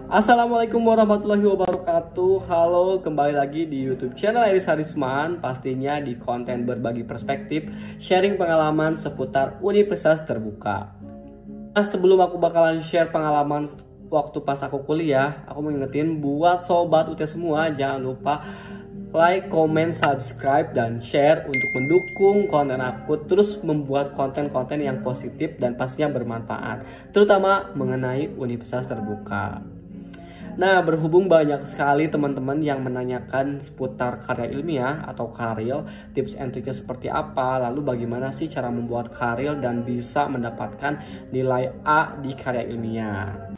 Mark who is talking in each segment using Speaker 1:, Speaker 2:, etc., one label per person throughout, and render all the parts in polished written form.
Speaker 1: Assalamualaikum warahmatullahi wabarakatuh. Halo, kembali lagi di YouTube channel Iris Harisman. Pastinya di konten berbagi perspektif, sharing pengalaman seputar universitas terbuka. Nah, sebelum aku bakalan share pengalaman waktu pas aku kuliah, aku mau ngingetin buat sobat UT semua, jangan lupa like, comment, subscribe, dan share untuk mendukung konten aku terus membuat konten-konten yang positif dan pastinya bermanfaat, terutama mengenai universitas terbuka. Nah, berhubung banyak sekali teman-teman yang menanyakan seputar karya ilmiah atau karil, tips and triknya seperti apa, lalu bagaimana sih cara membuat karil dan bisa mendapatkan nilai A di karya ilmiah.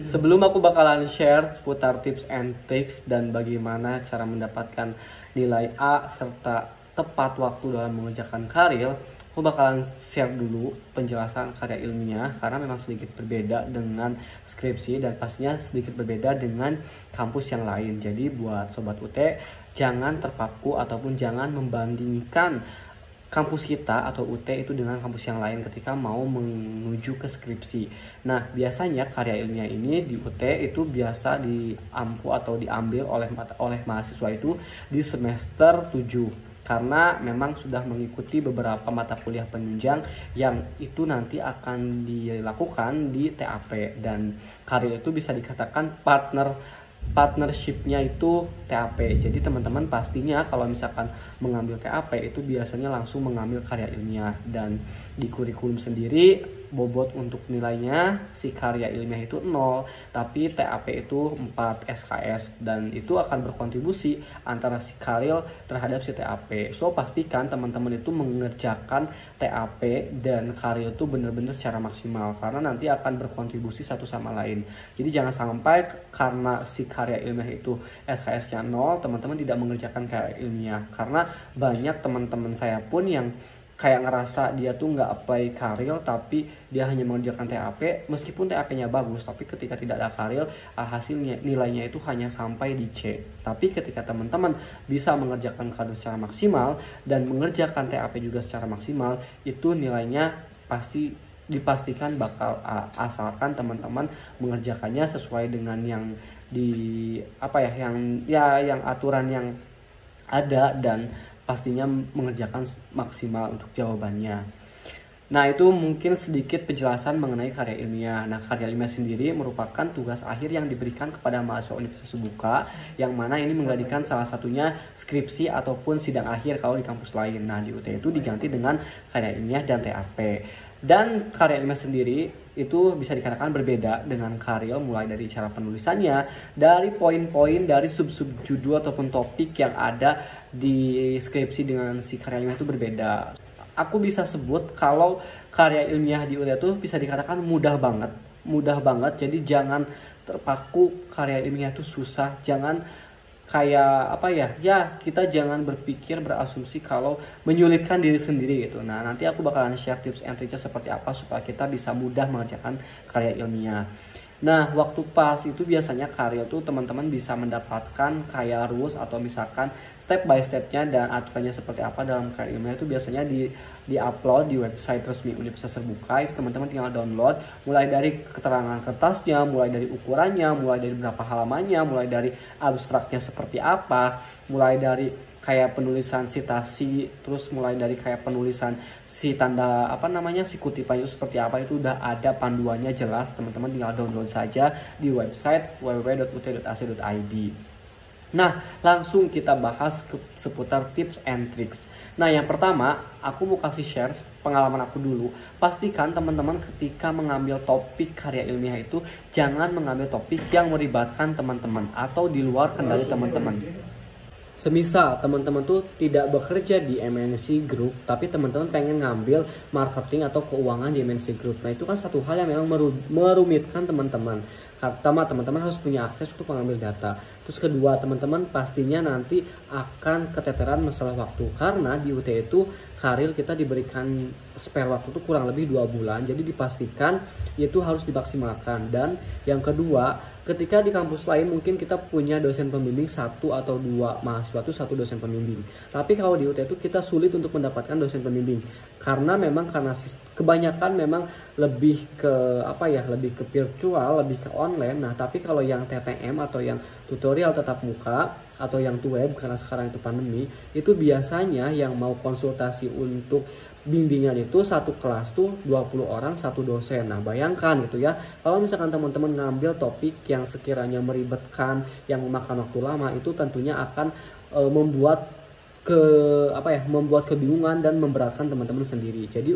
Speaker 1: Sebelum aku bakalan share seputar tips and tricks dan bagaimana cara mendapatkan nilai A serta tepat waktu dalam mengerjakan karil, aku bakalan share dulu penjelasan karya ilmiah karena memang sedikit berbeda dengan skripsi dan pastinya sedikit berbeda dengan kampus yang lain. Jadi buat sobat UT jangan terpaku ataupun jangan membandingkan kampus kita atau UT itu dengan kampus yang lain ketika mau menuju ke skripsi. Nah, biasanya karya ilmiah ini di UT itu biasa diampu atau diambil oleh mahasiswa itu di semester 7. Karena memang sudah mengikuti beberapa mata kuliah penunjang yang itu nanti akan dilakukan di TAP, dan karya itu bisa dikatakan partnershipnya itu TAP. Jadi teman-teman pastinya kalau misalkan mengambil TAP itu biasanya langsung mengambil karya ilmiah, dan di kurikulum sendiri bobot untuk nilainya si karya ilmiah itu 0, tapi TAP itu 4 SKS, dan itu akan berkontribusi antara si karil terhadap si TAP. So pastikan teman-teman itu mengerjakan TAP dan karil itu benar-benar secara maksimal karena nanti akan berkontribusi satu sama lain. Jadi jangan sampai karena si karya ilmiah itu SKS-nya 0, teman-teman tidak mengerjakan karya ilmiah. Karena banyak teman-teman saya pun yang kayak ngerasa dia tuh nggak apply karil tapi dia hanya mengerjakan TAP, meskipun TAP-nya bagus, tapi ketika tidak ada karil hasilnya nilainya itu hanya sampai di C. Tapi ketika teman-teman bisa mengerjakan karil secara maksimal dan mengerjakan TAP juga secara maksimal, itu nilainya pasti dipastikan bakal A, asalkan teman-teman mengerjakannya sesuai dengan yang di yang aturan yang ada dan pastinya mengerjakan maksimal untuk jawabannya. Nah, itu mungkin sedikit penjelasan mengenai karya ilmiah. Nah, karya ilmiah sendiri merupakan tugas akhir yang diberikan kepada mahasiswa universitas terbuka, yang mana ini menggantikan salah satunya skripsi ataupun sidang akhir kalau di kampus lain. Nah, di UT itu diganti dengan karya ilmiah dan TAP. Dan karya ilmiah sendiri itu bisa dikatakan berbeda dengan karil, mulai dari cara penulisannya, dari poin-poin, dari sub-sub judul ataupun topik yang ada di skripsi dengan si karya ilmiah itu berbeda. Aku bisa sebut kalau karya ilmiah di UT itu bisa dikatakan mudah banget. Jadi jangan terpaku karya ilmiah itu susah, jangan kayak kita jangan berpikir berasumsi kalau menyulitkan diri sendiri gitu. Nah, nanti aku bakalan share tips and triknya seperti apa supaya kita bisa mudah mengerjakan karya ilmiah. Nah, waktu pas itu biasanya karya itu teman-teman bisa mendapatkan kayak rules atau misalkan step by stepnya dan aturannya seperti apa dalam karya ilmiah itu biasanya di-upload di website resmi universitas terbuka. Itu teman-teman tinggal download mulai dari keterangan kertasnya, mulai dari ukurannya, mulai dari berapa halamannya, mulai dari abstraknya seperti apa, mulai dari kayak penulisan sitasi, terus mulai dari kayak penulisan si tanda si kutipannya seperti apa, itu udah ada panduannya jelas. Teman-teman tinggal download saja di website www.ut.ac.id. Nah, langsung kita bahas seputar tips and tricks. Nah, yang pertama aku mau kasih share pengalaman aku dulu. Pastikan teman-teman ketika mengambil topik karya ilmiah itu jangan mengambil topik yang melibatkan teman-teman atau di luar kendali teman-teman. Semisal teman-teman tuh tidak bekerja di MNC Group, tapi teman-teman pengen ngambil marketing atau keuangan di MNC Group. Nah, itu kan satu hal yang memang merumitkan teman-teman. Pertama, teman-teman harus punya akses untuk mengambil data. Terus kedua, teman-teman pastinya nanti akan keteteran masalah waktu. Karena di UT itu karil kita diberikan spare waktu itu kurang lebih 2 bulan. Jadi dipastikan itu harus dimaksimalkan. Dan yang kedua, ketika di kampus lain mungkin kita punya dosen pembimbing satu atau dua mahasiswa itu satu dosen pembimbing. Tapi kalau di UT itu kita sulit untuk mendapatkan dosen pembimbing karena kebanyakan memang lebih ke lebih ke virtual, lebih ke online. Nah, tapi kalau yang TTM atau yang tutorial tatap muka atau yang web karena sekarang itu pandemi, itu biasanya yang mau konsultasi untuk bimbingan itu satu kelas tuh 20 orang satu dosen. Nah, bayangkan gitu ya, kalau misalkan teman-teman ngambil topik yang sekiranya meribetkan, yang memakan waktu lama, itu tentunya akan membuat kebingungan dan memberatkan teman-teman sendiri. Jadi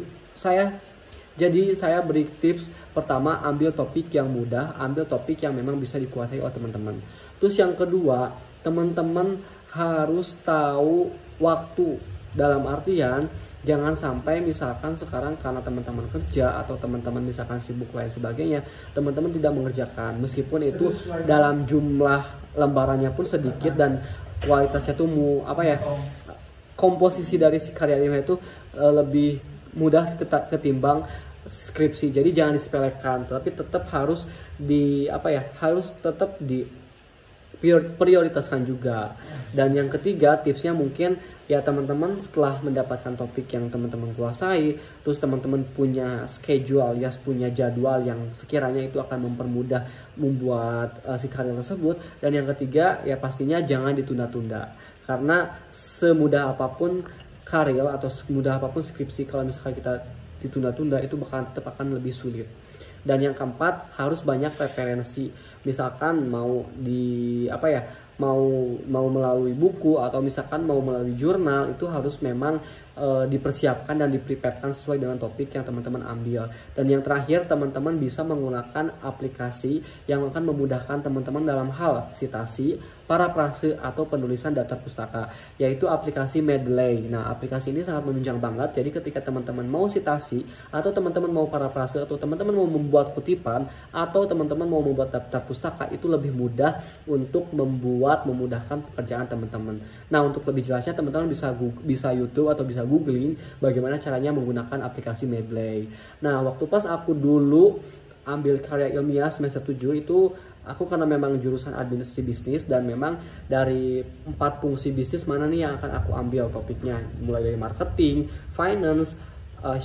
Speaker 1: saya beri tips pertama, ambil topik yang mudah, ambil topik yang memang bisa dikuasai oleh teman-teman. Terus yang kedua, teman-teman harus tahu waktu, dalam artian jangan sampai misalkan sekarang karena teman-teman kerja atau teman-teman misalkan sibuk lain sebagainya, teman-teman tidak mengerjakan meskipun itu dalam jumlah lembarannya pun sedikit dan kualitasnya tuh komposisi dari si karya ilmiah itu lebih mudah ketimbang skripsi. Jadi jangan disepelekan, tapi tetap harus prioritaskan juga. Dan yang ketiga, tipsnya mungkin ya teman-teman setelah mendapatkan topik yang teman-teman kuasai, terus teman-teman punya schedule, punya jadwal yang sekiranya itu akan mempermudah membuat si karya tersebut. Dan yang ketiga ya pastinya jangan ditunda-tunda, karena semudah apapun karya atau semudah apapun skripsi, kalau misalkan kita ditunda-tunda itu tetap akan lebih sulit. Dan yang keempat, harus banyak referensi. Misalkan mau mau melalui buku atau misalkan mau melalui jurnal, itu harus memang dipersiapkan dan dipreparekan sesuai dengan topik yang teman-teman ambil. Dan yang terakhir, teman-teman bisa menggunakan aplikasi yang akan memudahkan teman-teman dalam hal sitasi, parafrase atau penulisan daftar pustaka, yaitu aplikasi Mendeley. Nah, aplikasi ini sangat menunjang banget. Jadi ketika teman-teman mau sitasi atau teman-teman mau parafrase atau teman-teman mau membuat kutipan atau teman-teman mau membuat daftar pustaka, itu lebih mudah untuk memudahkan pekerjaan teman-teman. Nah, untuk lebih jelasnya teman-teman bisa YouTube atau bisa googling bagaimana caranya menggunakan aplikasi Mendeley. Nah, waktu pas aku dulu ambil karya ilmiah semester 7 itu, aku karena memang jurusan administrasi bisnis dan memang dari 4 fungsi bisnis mana nih yang akan aku ambil topiknya, mulai dari marketing, finance,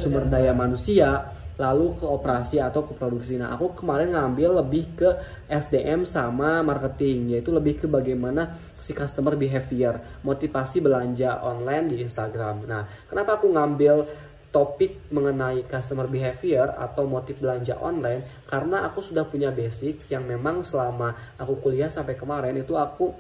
Speaker 1: sumber daya manusia, lalu ke operasi atau ke produksi. Nah, aku kemarin ngambil lebih ke SDM sama marketing, yaitu lebih ke bagaimana si customer behavior, motivasi belanja online di Instagram. Nah, kenapa aku ngambil topik mengenai customer behavior atau motif belanja online? Karena aku sudah punya basic yang memang selama aku kuliah sampai kemarin itu aku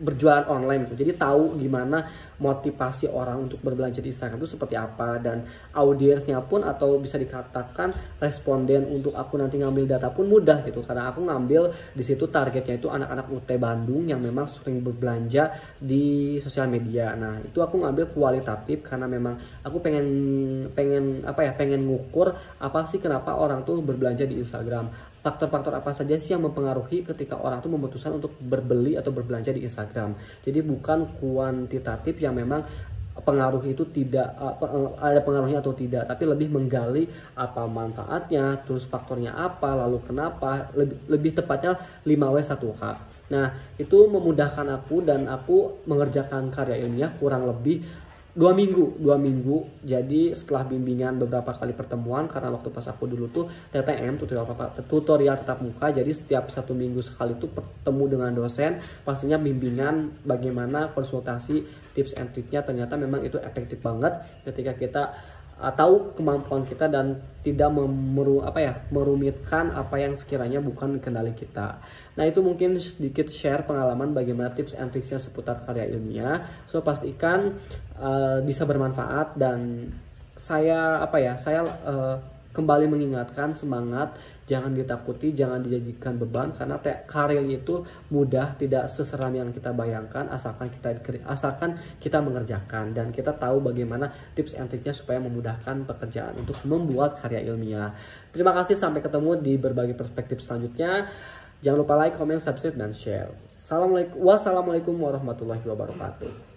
Speaker 1: berjualan online gitu. Jadi tahu gimana motivasi orang untuk berbelanja di Instagram itu seperti apa, dan audiensnya pun atau bisa dikatakan responden untuk aku nanti ngambil data pun mudah gitu, karena aku ngambil di situ targetnya itu anak-anak UT Bandung yang memang sering berbelanja di sosial media. Nah, itu aku ngambil kualitatif karena memang aku pengen ngukur apa sih kenapa orang tuh berbelanja di Instagram. Faktor-faktor apa saja sih yang mempengaruhi ketika orang tuh memutuskan untuk berbeli atau berbelanja di Instagram. Jadi bukan kuantitatif yang memang pengaruh itu tidak ada pengaruhnya atau tidak, tapi lebih menggali apa manfaatnya, terus faktornya apa, lalu kenapa, lebih tepatnya 5W1H. Nah, itu memudahkan aku dan aku mengerjakan karya ilmiah kurang lebih 2 minggu. Jadi setelah bimbingan beberapa kali pertemuan, karena waktu pas aku dulu tuh TTM, tutorial tatap muka, jadi setiap 1 minggu sekali tuh bertemu dengan dosen, pastinya bimbingan bagaimana konsultasi tips and triknya. Ternyata memang itu efektif banget ketika kita tahu kemampuan kita dan tidak merumitkan apa yang sekiranya bukan kendali kita. Nah, itu mungkin sedikit share pengalaman bagaimana tips and triksnya seputar karya ilmiah. So, pastikan bisa bermanfaat, dan saya kembali mengingatkan semangat, jangan ditakuti, jangan dijadikan beban, karena karir itu mudah, tidak seseram yang kita bayangkan asalkan kita mengerjakan dan kita tahu bagaimana tips and triknya supaya memudahkan pekerjaan untuk membuat karya ilmiah. Terima kasih, sampai ketemu di berbagai perspektif selanjutnya. Jangan lupa like, comment, subscribe, dan share. Wassalamualaikum warahmatullahi wabarakatuh.